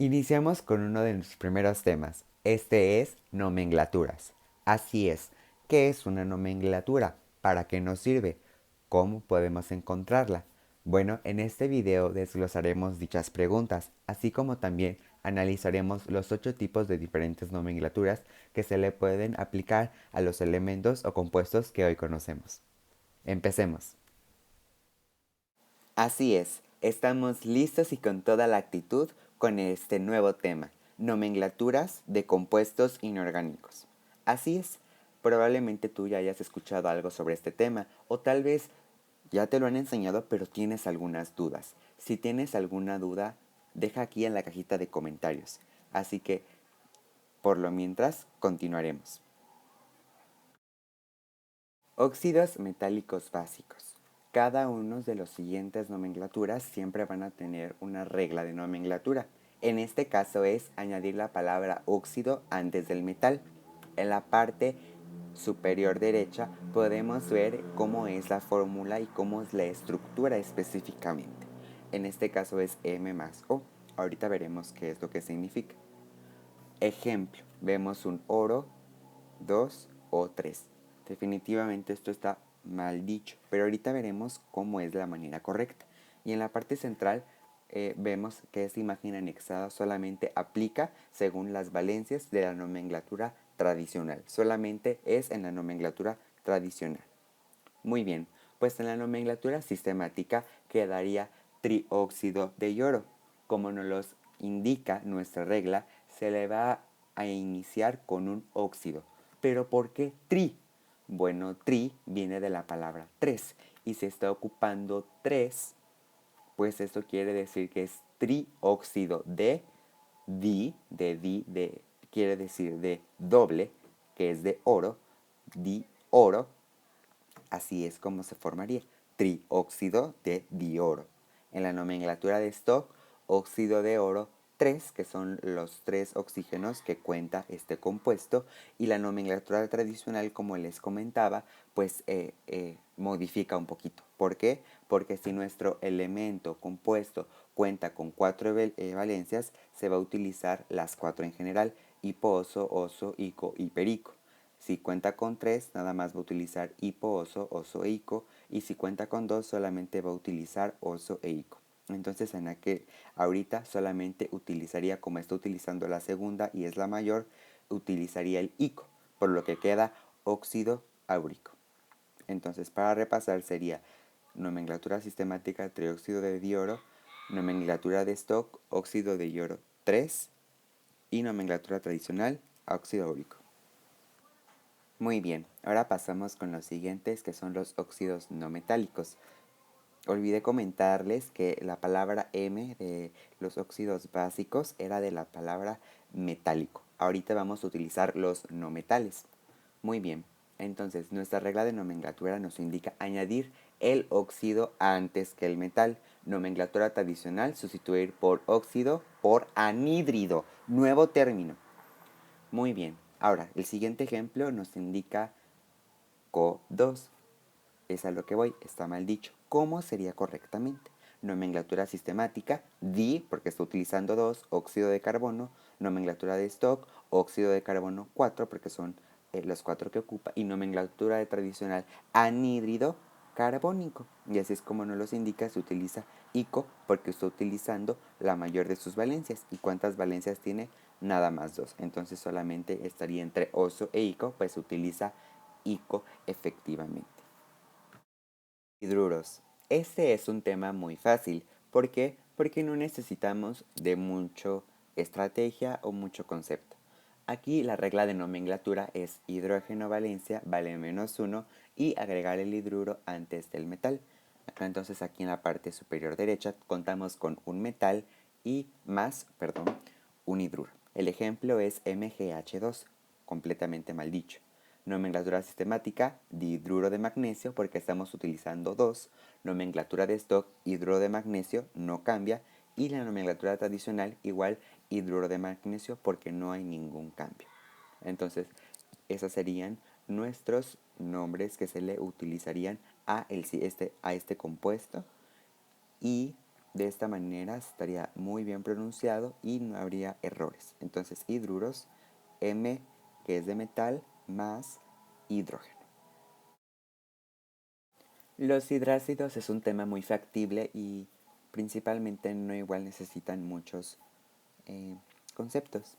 Iniciamos con uno de nuestros primeros temas. Este es nomenclaturas. Así es, ¿qué es una nomenclatura? ¿Para qué nos sirve? ¿Cómo podemos encontrarla? Bueno, en este video desglosaremos dichas preguntas, así como también analizaremos los 8 tipos de diferentes nomenclaturas que se le pueden aplicar a los elementos o compuestos que hoy conocemos. Empecemos. Así es, estamos listos y con toda la actitud con este nuevo tema, nomenclaturas de compuestos inorgánicos. Así es, probablemente tú ya hayas escuchado algo sobre este tema o tal vez ya te lo han enseñado pero tienes algunas dudas. Si tienes alguna duda, deja aquí en la cajita de comentarios. Así que, por lo mientras, continuaremos. Óxidos metálicos básicos. Cada uno de los siguientes nomenclaturas siempre van a tener una regla de nomenclatura. En este caso es añadir la palabra óxido antes del metal. En la parte superior derecha podemos ver cómo es la fórmula y cómo es la estructura específicamente. En este caso es M más O. Ahorita veremos qué es lo que significa. Ejemplo, vemos un oro, 2 o 3. Definitivamente esto está mal dicho, pero ahorita veremos cómo es la manera correcta. Y en la parte central vemos que esta imagen anexada solamente aplica según las valencias de la nomenclatura tradicional. Solamente es en la nomenclatura tradicional. Muy bien, pues en la nomenclatura sistemática quedaría trióxido de yodo. Como nos los indica nuestra regla, se le va a iniciar con un óxido. ¿Pero por qué tri? Bueno, tri viene de la palabra tres y se está ocupando tres, pues esto quiere decir que es trióxido de quiere decir de doble, que es de oro, di oro. Así es como se formaría trióxido de dioro. En la nomenclatura de Stock, óxido de oro 3, que son los 3 oxígenos que cuenta este compuesto, y la nomenclatura tradicional, como les comentaba, pues modifica un poquito. ¿Por qué? Porque si nuestro elemento compuesto cuenta con 4 valencias, se va a utilizar las 4 en general: hiposo, oso, ico y perico. Si cuenta con 3, nada más va a utilizar hipo, oso e ico. Y si cuenta con 2, solamente va a utilizar oso e ico. Entonces ahorita solamente utilizaría, como está utilizando la segunda y es la mayor, utilizaría el ico, por lo que queda óxido áurico. Entonces, para repasar sería nomenclatura sistemática trióxido de dioro, nomenclatura de stock óxido de yodo 3 y nomenclatura tradicional óxido áurico. Muy bien, ahora pasamos con los siguientes, que son los óxidos no metálicos. Olvidé comentarles que la palabra M de los óxidos básicos era de la palabra metálico. Ahorita vamos a utilizar los no metales. Muy bien, entonces nuestra regla de nomenclatura nos indica añadir el óxido antes que el metal. Nomenclatura tradicional, sustituir por óxido por anhídrido. Nuevo término. Muy bien, ahora el siguiente ejemplo nos indica CO2. Es a lo que voy, está mal dicho. ¿Cómo sería correctamente? Nomenclatura sistemática, di, porque está utilizando 2, óxido de carbono. Nomenclatura de stock, óxido de carbono 4, porque son los 4 que ocupa. Y nomenclatura de tradicional, anhídrido carbónico. Y así es como nos los indica, se utiliza ico, porque está utilizando la mayor de sus valencias. ¿Y cuántas valencias tiene? Nada más 2. Entonces solamente estaría entre oso e ico, pues se utiliza ico efectivamente. Hidruros. Este es un tema muy fácil. ¿Por qué? Porque no necesitamos de mucho estrategia o mucho concepto. Aquí la regla de nomenclatura es hidrógeno valencia vale -1 y agregar el hidruro antes del metal. Entonces aquí en la parte superior derecha contamos con un metal y un hidruro. El ejemplo es MgH2, completamente mal dicho. Nomenclatura sistemática, dihidruro de magnesio, porque estamos utilizando 2. Nomenclatura de stock, hidruro de magnesio, no cambia. Y la nomenclatura tradicional, igual, hidruro de magnesio, porque no hay ningún cambio. Entonces, esos serían nuestros nombres que se le utilizarían a este compuesto. Y De esta manera estaría muy bien pronunciado y no habría errores. Entonces, hidruros, M, que es de metal, más hidrógeno. Los hidrácidos es un tema muy factible y principalmente no igual necesitan muchos conceptos.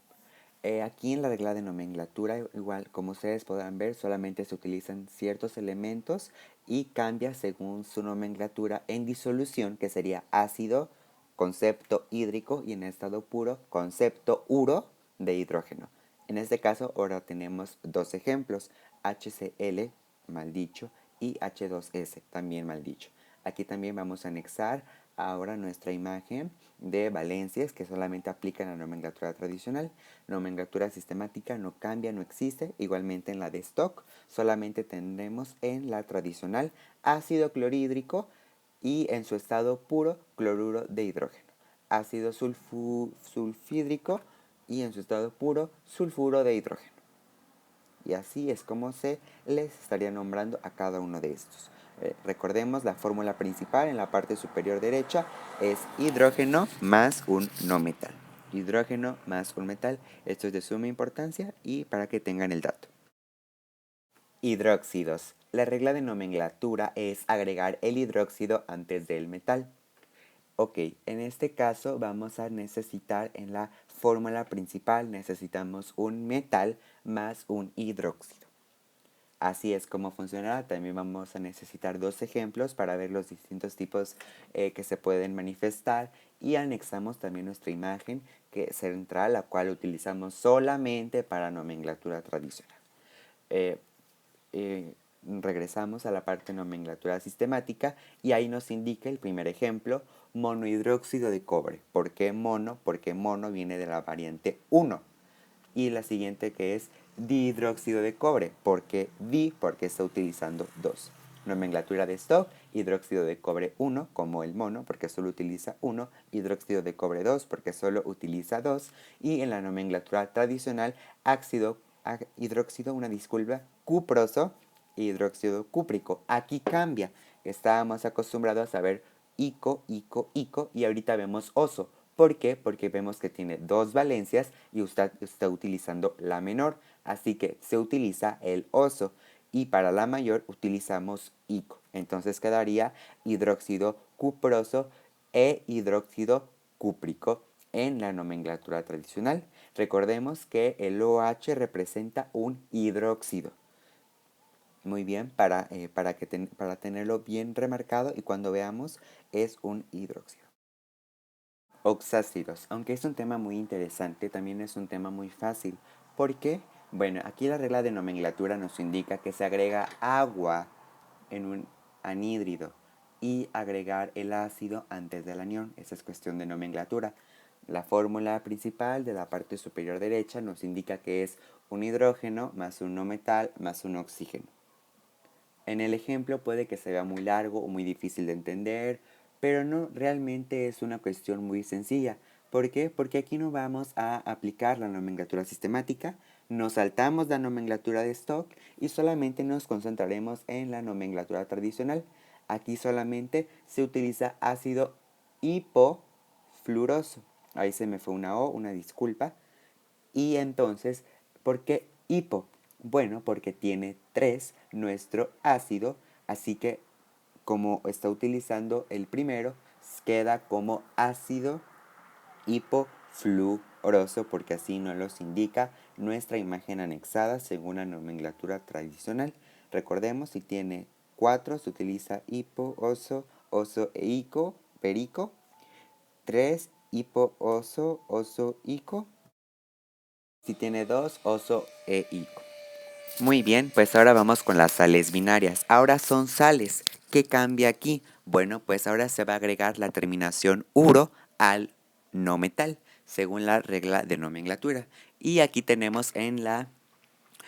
Aquí en la regla de nomenclatura, igual como ustedes podrán ver, solamente se utilizan ciertos elementos y cambia según su nomenclatura en disolución, que sería ácido, concepto hídrico, y en estado puro, concepto uro de hidrógeno. En este caso, ahora tenemos dos ejemplos, HCl, mal dicho, y H2S, también mal dicho. Aquí también vamos a anexar ahora nuestra imagen de valencias que solamente aplican a la nomenclatura tradicional. Nomenclatura sistemática no cambia, no existe. Igualmente en la de stock solamente tendremos en la tradicional ácido clorhídrico y en su estado puro cloruro de hidrógeno. Ácido sulfídrico y en su estado puro sulfuro de hidrógeno. Y así es como se les estaría nombrando a cada uno de estos. Recordemos la fórmula principal en la parte superior derecha es hidrógeno más un no metal. Hidrógeno más un metal. Esto es de suma importancia y para que tengan el dato. Hidróxidos. La regla de nomenclatura es agregar el hidróxido antes del metal. Ok, en este caso vamos a necesitar en la fórmula principal necesitamos un metal más un hidróxido. Así es como funcionará. También vamos a necesitar dos ejemplos para ver los distintos tipos que se pueden manifestar y anexamos también nuestra imagen central, la cual utilizamos solamente para nomenclatura tradicional. Regresamos a la parte de nomenclatura sistemática y ahí nos indica el primer ejemplo, monohidróxido de cobre. ¿Por qué mono? Porque mono viene de la variante 1. Y la siguiente que es dihidróxido de cobre. ¿Por qué di? Porque está utilizando 2. Nomenclatura de stock, hidróxido de cobre 1 como el mono porque solo utiliza 1, hidróxido de cobre 2 porque solo utiliza 2 y en la nomenclatura tradicional hidróxido, una disculpa, cuproso e hidróxido cúprico. Aquí cambia. Estábamos acostumbrados a saber ico, ico, ico y ahorita vemos oso. ¿Por qué? Porque vemos que tiene dos valencias y usted está utilizando la menor, así que se utiliza el oso y para la mayor utilizamos ico. Entonces quedaría hidróxido cuproso e hidróxido cúprico en la nomenclatura tradicional. Recordemos que el OH representa un hidróxido. Muy bien, para tenerlo bien remarcado y cuando veamos es un hidróxido. Oxácidos, aunque es un tema muy interesante, también es un tema muy fácil. ¿Por qué? Bueno, aquí la regla de nomenclatura nos indica que se agrega agua en un anhídrido y agregar el ácido antes del anión. Esa es cuestión de nomenclatura. La fórmula principal de la parte superior derecha nos indica que es un hidrógeno más un no metal más un oxígeno. En el ejemplo puede que se vea muy largo o muy difícil de entender, pero no, realmente es una cuestión muy sencilla. ¿Por qué? Porque aquí no vamos a aplicar la nomenclatura sistemática, nos saltamos la nomenclatura de stock y solamente nos concentraremos en la nomenclatura tradicional. Aquí solamente se utiliza ácido hipofluoroso. Ahí se me fue una O, una disculpa. Y entonces, ¿por qué hipo? Bueno, porque tiene 3 nuestro ácido, así que como está utilizando el primero, queda como ácido hipofluoroso, porque así nos los indica nuestra imagen anexada según la nomenclatura tradicional. Recordemos, si tiene 4, se utiliza hipo, oso, oso e ico, perico. 3, hipo, oso, ico. Si tiene 2, oso e ico. Muy bien, pues ahora vamos con las sales binarias. Ahora son sales. ¿Qué cambia aquí? Bueno, pues ahora se va a agregar la terminación uro al no metal, según la regla de nomenclatura. Y aquí tenemos en la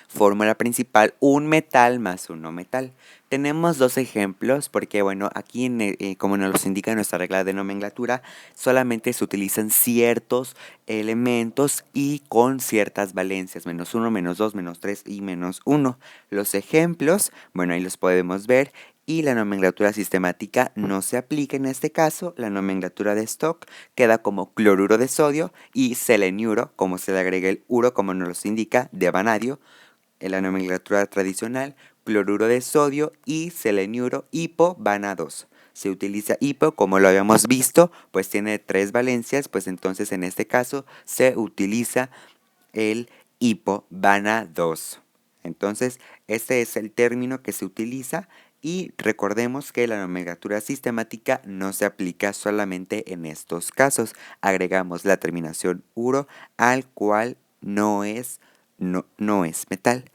fórmula principal un metal más un no metal. Tenemos dos ejemplos porque bueno, aquí como nos los indica nuestra regla de nomenclatura, solamente se utilizan ciertos elementos y con ciertas valencias, -1, -2, -3 y -1. Los ejemplos, bueno, ahí los podemos ver y la nomenclatura sistemática no se aplica en este caso. La nomenclatura de stock queda como cloruro de sodio y seleniuro, como se le agrega el uro, como nos lo indica, de vanadio. En la nomenclatura tradicional, cloruro de sodio y seleniuro hipovanadoso. Se utiliza hipo, como lo habíamos visto, pues tiene 3 valencias, pues entonces en este caso se utiliza el hipovanadoso. Entonces, este es el término que se utiliza y recordemos que la nomenclatura sistemática no se aplica solamente en estos casos. Agregamos la terminación uro al cual no es metal.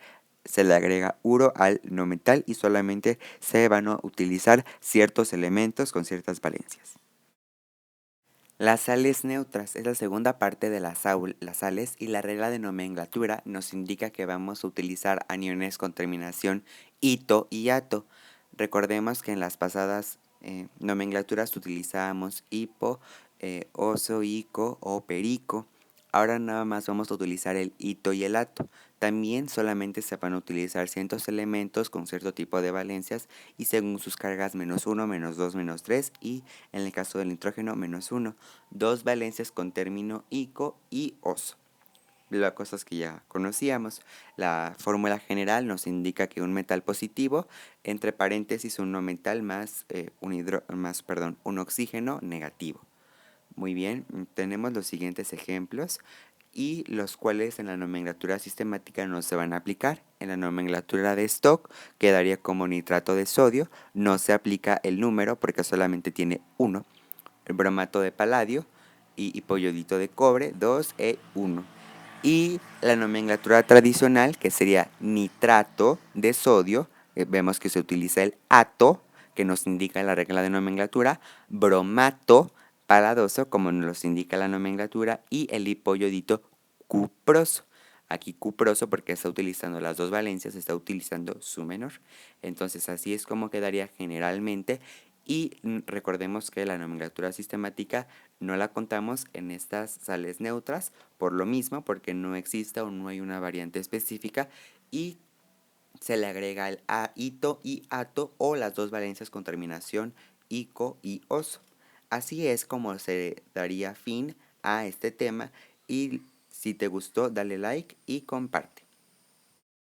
Se le agrega uro al no metal y solamente se van a utilizar ciertos elementos con ciertas valencias. Las sales neutras es la segunda parte de las sales y la regla de nomenclatura nos indica que vamos a utilizar aniones con terminación ito y ato. Recordemos que en las pasadas nomenclaturas utilizábamos hipo, oso, ico o perico. Ahora nada más vamos a utilizar el ito y el ato. También solamente se van a utilizar ciertos elementos con cierto tipo de valencias y según sus cargas -1, -2, -3 y en el caso del nitrógeno -1. Dos valencias con término ico y oso. Las cosas que ya conocíamos. La fórmula general nos indica que un metal positivo, entre paréntesis un no metal más, un oxígeno negativo. Muy bien, tenemos los siguientes ejemplos y los cuales en la nomenclatura sistemática no se van a aplicar. En la nomenclatura de stock quedaría como nitrato de sodio, no se aplica el número porque solamente tiene 1. El bromato de paladio y hipoyodito de cobre 2 e 1. Y la nomenclatura tradicional que sería nitrato de sodio, vemos que se utiliza el ato, que nos indica la regla de nomenclatura, bromato paladoso, como nos indica la nomenclatura, y el hipoyodito cuproso. Aquí cuproso porque está utilizando las dos valencias, está utilizando su menor. Entonces así es como quedaría generalmente y recordemos que la nomenclatura sistemática no la contamos en estas sales neutras por lo mismo, porque no existe o no hay una variante específica y se le agrega el ito y ato o las dos valencias con terminación ico y oso. Así es como se daría fin a este tema y si te gustó dale like y comparte.